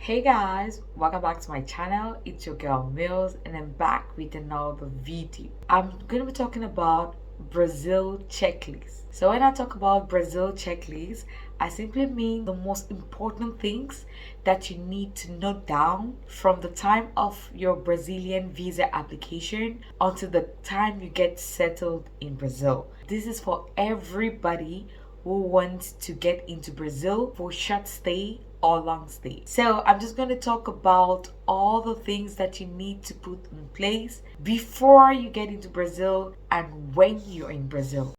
Hey guys, welcome back to my channel. It's your girl Mills and I'm back with another video. I'm going to be talking about Brazil checklist. So when I talk about Brazil checklist, I simply mean the most important things that you need to note down from the time of your Brazilian visa application until the time you get settled in Brazil. This is for everybody who wants to get into Brazil for short stay or long stay. So I'm just going to talk about all the things that you need to put in place before you get into Brazil and when you're in Brazil.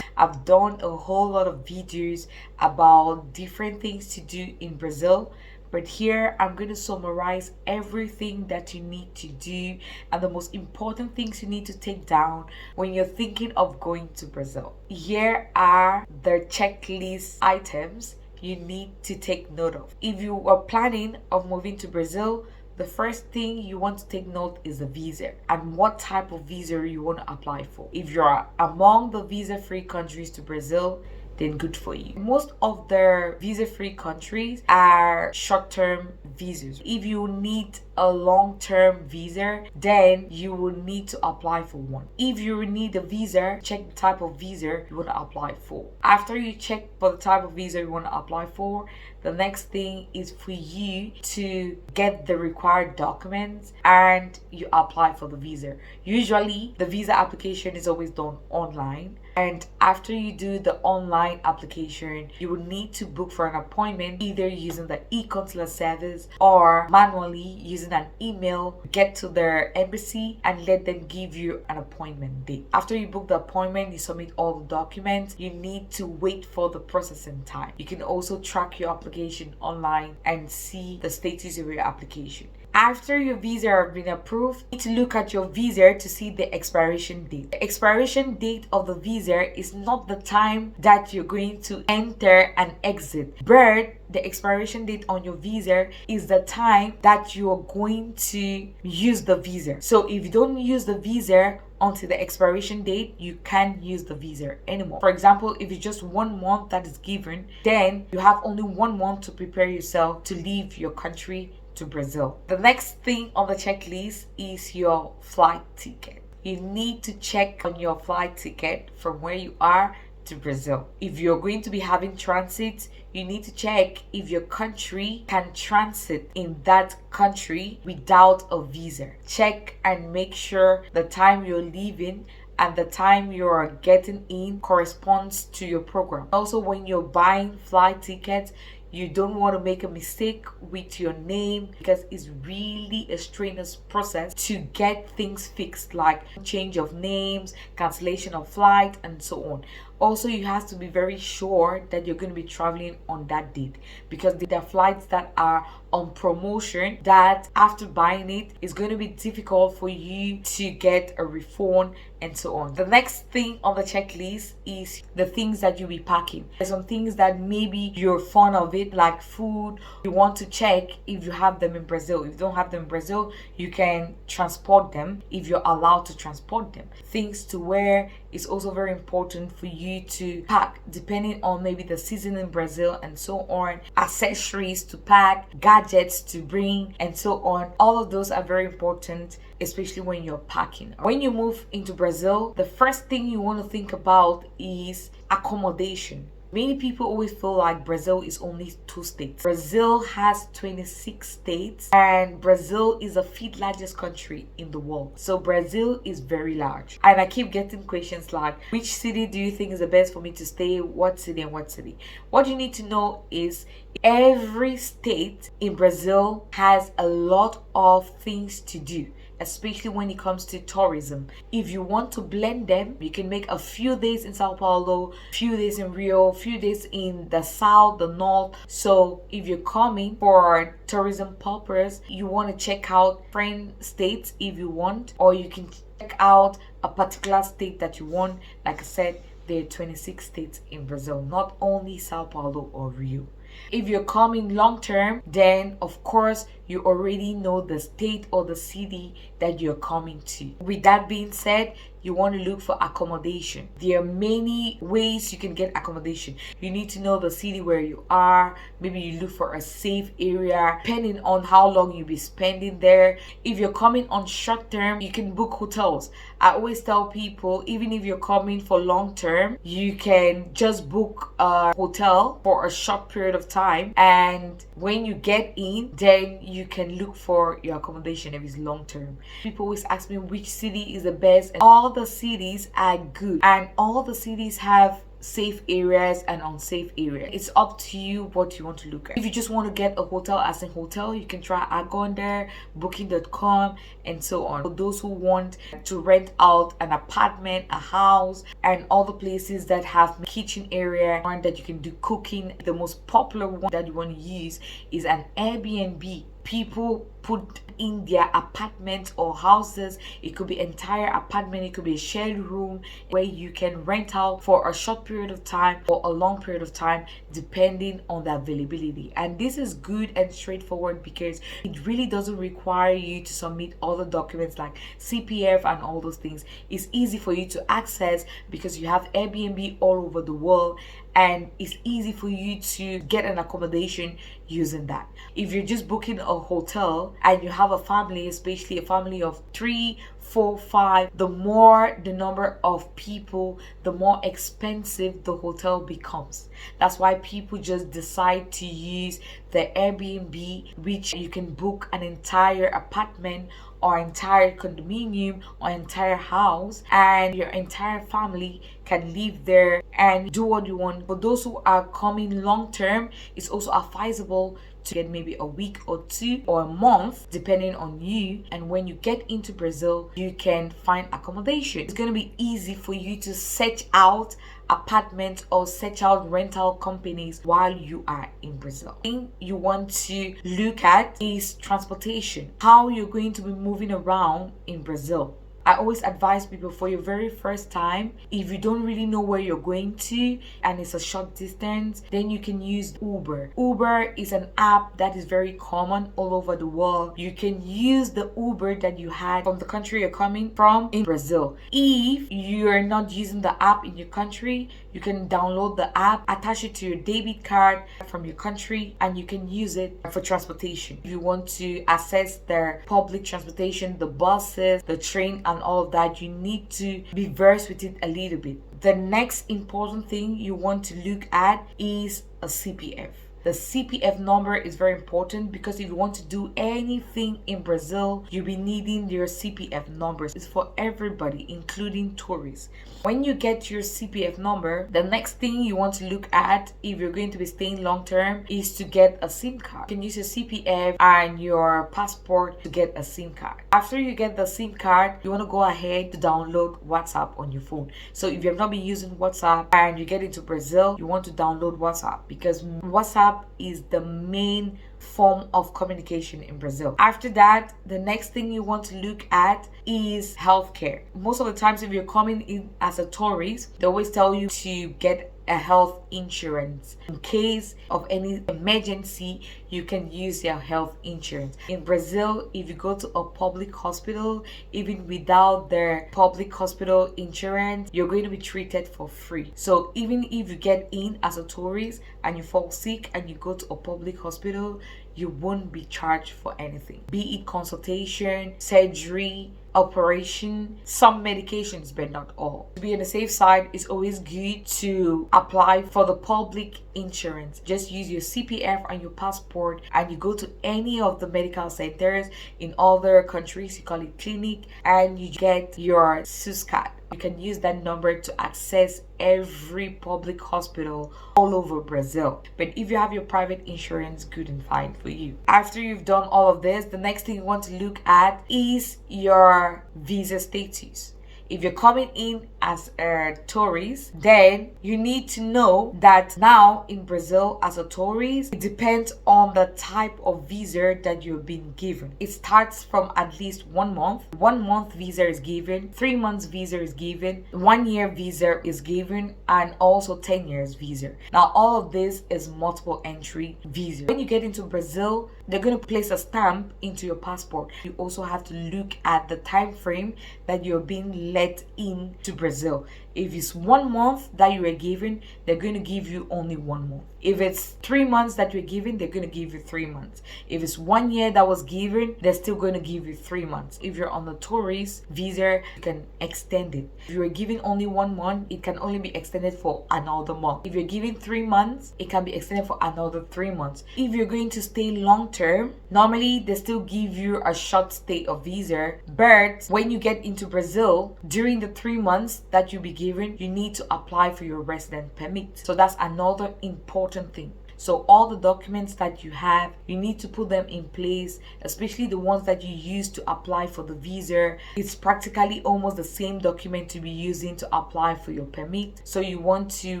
I've done a whole lot of videos about different things to do in Brazil, but here I'm going to summarize everything that you need to do and the most important things you need to take down when you're thinking of going to Brazil. Here are the checklist items you need to take note of. If you are planning of moving to Brazil, the first thing you want to take note is the visa and what type of visa you want to apply for. If you're among the visa-free countries to Brazil, then good for you. Most of the visa-free countries are short-term visas. If you need a long-term visa, then you will need to apply for one. If you need a visa, check the type of visa you want to apply for. After you check for the type of visa you want to apply for, the next thing is for you to get the required documents and you apply for the visa. Usually, the visa application is always done online. And after you do the online application, you will need to book for an appointment either using the e-consular service or manually using an email. Get to their embassy and let them give you an appointment date. After you book the appointment, you submit all the documents. You need to wait for the processing time. You can also track your application online and see the status of your application. After your visa has been approved, you need to look at your visa to see the expiration date. The expiration date of the visa is not the time that you're going to enter and exit, but the expiration date on your visa is the time that you are going to use the visa. So if you don't use the visa until the expiration date, you can't use the visa anymore. For example, if it's just 1 month that is given, then you have only 1 month to prepare yourself to leave your country to Brazil. The next thing on the checklist is your flight ticket. You need to check on your flight ticket from where you are to Brazil. If you're going to be having transit, you need to check if your country can transit in that country without a visa. Check and make sure the time you're leaving and the time you're getting in corresponds to your program. Also, when you're buying flight tickets, you don't want to make a mistake with your name because it's really a strenuous process to get things fixed, like change of names, cancellation of flight, and so on. Also, you have to be very sure that you're going to be traveling on that date because there are flights that are on promotion that after buying it, it's going to be difficult for you to get a refund and so on. The next thing on the checklist is the things that you'll be packing. There's some things that maybe you're fond of it, like food. You want to check if you have them in Brazil. If you don't have them in Brazil, you can transport them if you're allowed to transport them. Things to wear is also very important for you to pack depending on maybe the season in Brazil and so on. Accessories to pack, gadgets to bring, and so on. All of those are very important, especially when you're packing. When you move into Brazil, the first thing you want to think about is accommodation. Many people always feel like Brazil is only 2 states. Brazil has 26 states and Brazil is the 5th largest country in the world. So Brazil is very large. And I keep getting questions like, which city do you think is the best for me to stay? What city and what city? What you need to know is every state in Brazil has a lot of things to do, especially when it comes to tourism. If you want to blend them, you can make a few days in Sao Paulo, few days in Rio, few days in the south, the north. So if you're coming for tourism purpose, you want to check out different states if you want, or you can check out a particular state that you want. Like I said, there are 26 states in Brazil, not only Sao Paulo or Rio. If you're coming long term, then of course you already know the state or the city that you're coming to. With that being said, you want to look for accommodation. There are many ways you can get accommodation. You need to know the city where you are. Maybe you look for a safe area, depending on how long you'll be spending there. If you're coming on short term, you can book hotels. I always tell people, even if you're coming for long term, you can just book a hotel for a short period of time, and when you get in, then you can look for your accommodation if it's long term. People always ask me which city is the best, and all the cities are good, and all the cities have safe areas and unsafe areas. It's up to you what you want to look at. If you just want to get a hotel as a hotel, you can try Agonder, booking.com, and so on. For those who want to rent out an apartment, a house, and all the places that have kitchen area, one that you can do cooking, the most popular one that you want to use is an Airbnb. People put in their apartments or houses. It could be entire apartment, it could be a shared room where you can rent out for a short period of time or a long period of time, depending on the availability. And this is good and straightforward because it really doesn't require you to submit all the documents like CPF and all those things. It's easy for you to access because you have Airbnb all over the world, and it's easy for you to get an accommodation using that. If you're just booking a hotel and you have a family, especially a family of 3, 4, 5, the more the number of people, the more expensive the hotel becomes. That's why people just decide to use the Airbnb, which you can book an entire apartment or entire condominium or entire house, and your entire family can live there and do what you want. For those who are coming long term, it's also advisable to get maybe a week or 2 or a month, depending on you. And when you get into Brazil, you can find accommodation. It's going to be easy for you to search out apartments or search out rental companies while you are in Brazil. The thing you want to look at is transportation, how you're going to be moving around in Brazil. I always advise people, for your very first time, if you don't really know where you're going to and it's a short distance, then you can use Uber. Uber is an app that is very common all over the world. You can use the Uber that you had from the country you're coming from in Brazil. If you're not using the app in your country, you can download the app, attach it to your debit card from your country, and you can use it for transportation. If you want to access their public transportation, the buses, the train, and all of that, you need to be versed with it a little bit. The next important thing you want to look at is a CPF. The CPF number is very important because if you want to do anything in Brazil, you'll be needing your CPF numbers. It's for everybody, including tourists. When you get your CPF number, the next thing you want to look at if you're going to be staying long term is to get a SIM card. You can use your CPF and your passport to get a SIM card. After you get the SIM card, you want to go ahead to download WhatsApp on your phone. So if you have not been using WhatsApp and you get into Brazil, you want to download WhatsApp because WhatsApp is the main form of communication in Brazil. After that, the next thing you want to look at is healthcare. Most of the times, if you're coming in as a tourist, they always tell you to get a health insurance. In case of any emergency, you can use your health insurance. In Brazil, if you go to a public hospital, even without their public hospital insurance, you're going to be treated for free. So even if you get in as a tourist and you fall sick and you go to a public hospital, you won't be charged for anything, be it consultation, surgery, operation, some medications, but not all. To be on the safe side, it's always good to apply for the public insurance. Just use your CPF and your passport, and you go to any of the medical centers in other countries, you call it clinic, and you get your SUS card. You can use that number to access every public hospital all over Brazil. But if you have your private insurance, good and fine for you. After you've done all of this, the next thing you want to look at is your visa status. If you're coming in as a tourist, then you need to know that now in Brazil as a tourist, it depends on the type of visa that you've been given. It starts from at least 1 month. 1 month visa is given, 3 months visa is given, 1 year visa is given, and also 10 years visa. Now all of this is multiple entry visa. When you get into Brazil, they're going to place a stamp into your passport. You also have to look at the time frame that you're being left let in to Brazil. If it's 1 month that you were given, they're going to give you only 1 month. If it's 3 months that you're given, they're going to give you 3 months. If it's 1 year that was given, they're still going to give you 3 months. If you're on the tourist visa, you can extend it. If you're given only 1 month, it can only be extended for another month. If you're given 3 months, it can be extended for another 3 months. If you're going to stay long term, normally they still give you a short stay of visa, but when you get into Brazil, during the 3 months that you be given, you need to apply for your resident permit. So that's another important thing. So all the documents that you have, you need to put them in place, especially the ones that you use to apply for the visa. It's practically almost the same document to be using to apply for your permit. So you want to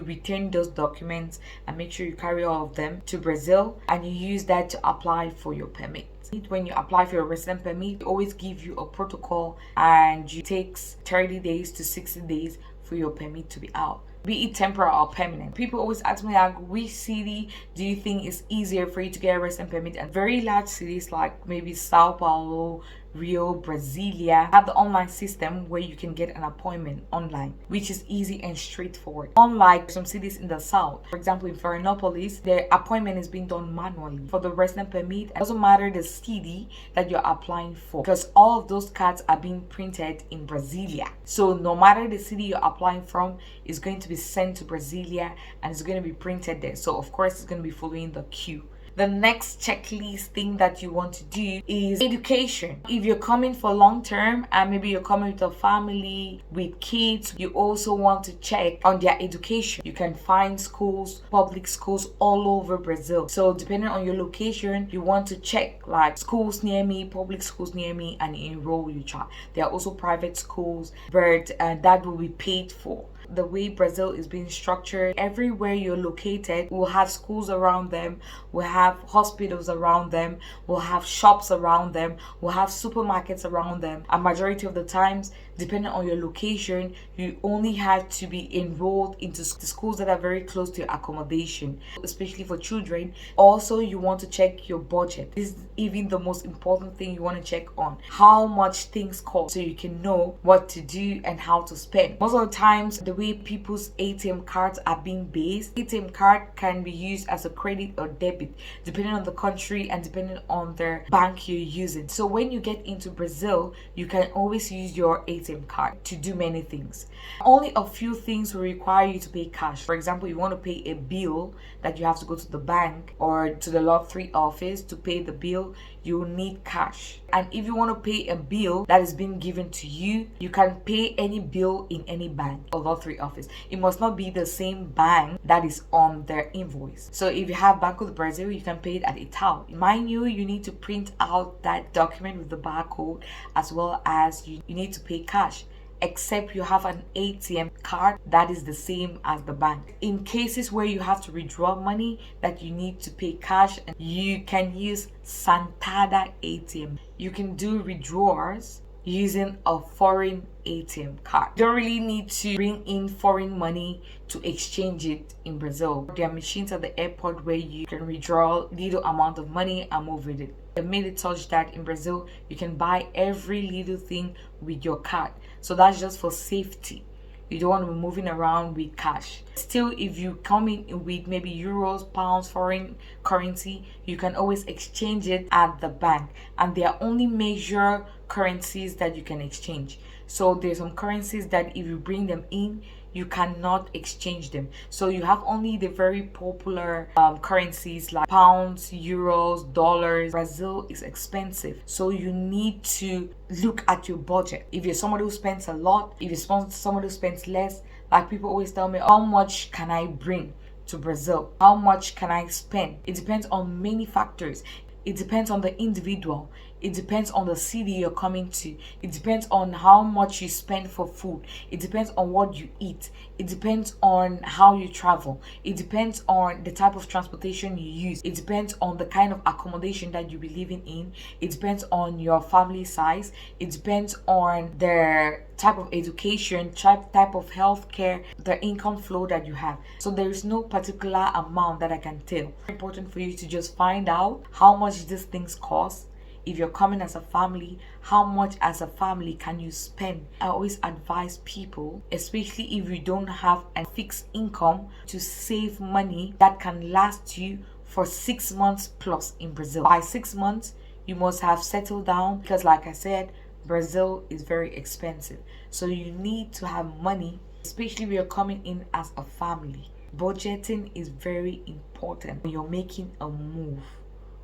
return those documents and make sure you carry all of them to Brazil and you use that to apply for your permit. When you apply for your resident permit, they always give you a protocol and it takes 30 days to 60 days for your permit to be out, be it temporary or permanent. People always ask me like, which city do you think is easier for you to get a resident permit? And very large cities like maybe Sao Paulo, Rio, Brasilia have the online system where you can get an appointment online, which is easy and straightforward. Unlike some cities in the south, for example in Florianopolis, their appointment is being done manually. For the resident permit, it doesn't matter the city that you're applying for because all of those cards are being printed in Brasilia. So no matter the city you're applying from, it's going to be sent to Brasilia and it's going to be printed there. So of course it's going to be following the queue. The next checklist thing that you want to do is education. If you're coming for long term and maybe you're coming with a family with kids, you also want to check on their education. You can find schools, public schools all over Brazil. So depending on your location, you want to check like schools near me, public schools near me, and enroll your child. There are also private schools, but that will be paid for. The way Brazil is being structured, everywhere you're located, we'll have schools around them, we'll have hospitals around them, we'll have shops around them, we'll have supermarkets around them. A majority of the times, depending on your location, you only have to be enrolled into schools that are very close to your accommodation, especially for children. Also, you want to check your budget. This is even the most important thing you want to check on. How much things cost so you can know what to do and how to spend. Most of the times, the way people's ATM cards are being based, ATM card can be used as a credit or debit depending on the country and depending on the bank you're using. So when you get into Brazil, you can always use your ATM card to do many things. Only a few things will require you to pay cash. For example, you want to pay a bill that you have to go to the bank or to the Lot 3 office to pay the bill, you will need cash. And if you want to pay a bill that is being given to you, you can pay any bill in any bank or Lot 3 office. It must not be the same bank that is on their invoice. So if you have Banco do Brasil, you can pay it at Itaú. Mind you, you need to print out that document with the barcode as well as you need to pay cash. Except you have an ATM card that is the same as the bank. In cases where you have to withdraw money that you need to pay cash, you can use Santander ATM. You can do withdrawals using a foreign ATM card. You don't really need to bring in foreign money to exchange it in Brazil. There are machines at the airport where you can withdraw little amount of money and move with it. I made it such that in Brazil you can buy every little thing with your card. So that's just for safety. You don't want to be moving around with cash. Still, if you come in with maybe euros, pounds, foreign currency, you can always exchange it at the bank. And there are only major currencies that you can exchange. So there's some currencies that if you bring them in, you cannot exchange them. So you have only the very popular currencies like pounds, euros, dollars. Brazil is expensive, so you need to look at your budget. If you're somebody who spends a lot, if you're somebody who spends less, like people always tell me, how much can I bring to Brazil? How much can I spend? It depends on many factors. It depends on the individual. It depends on the city you're coming to. It depends on how much you spend for food. It depends on what you eat. It depends on how you travel. It depends on the type of transportation you use. It depends on the kind of accommodation that you'll be living in. It depends on your family size. It depends on the type of education, type of healthcare, the income flow that you have. So there is no particular amount that I can tell. It's important for you to just find out how much these things cost. If you're coming as a family, how much as a family can you spend? I always advise people, especially if you don't have a fixed income, to save money that can last you for 6 months plus in Brazil. By 6 months, you must have settled down because, like I said, Brazil is very expensive. So you need to have money, especially if you're coming in as a family. Budgeting is very important when you're making a move.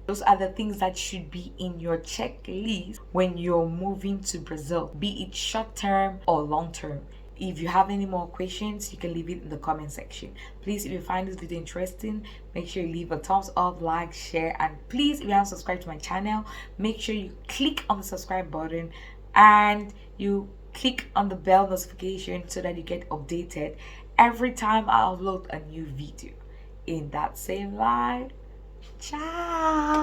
Those are the things that should be in your checklist when you're moving to Brazil, be it short term or long term. If you have any more questions, you can leave it in the comment section. Please, if you find this video interesting, make sure you leave a thumbs up, like, share, and please, if you haven't subscribed to my channel, make sure you click on the subscribe button and you click on the bell notification so that you get updated every time I upload a new video. In that same light, ciao.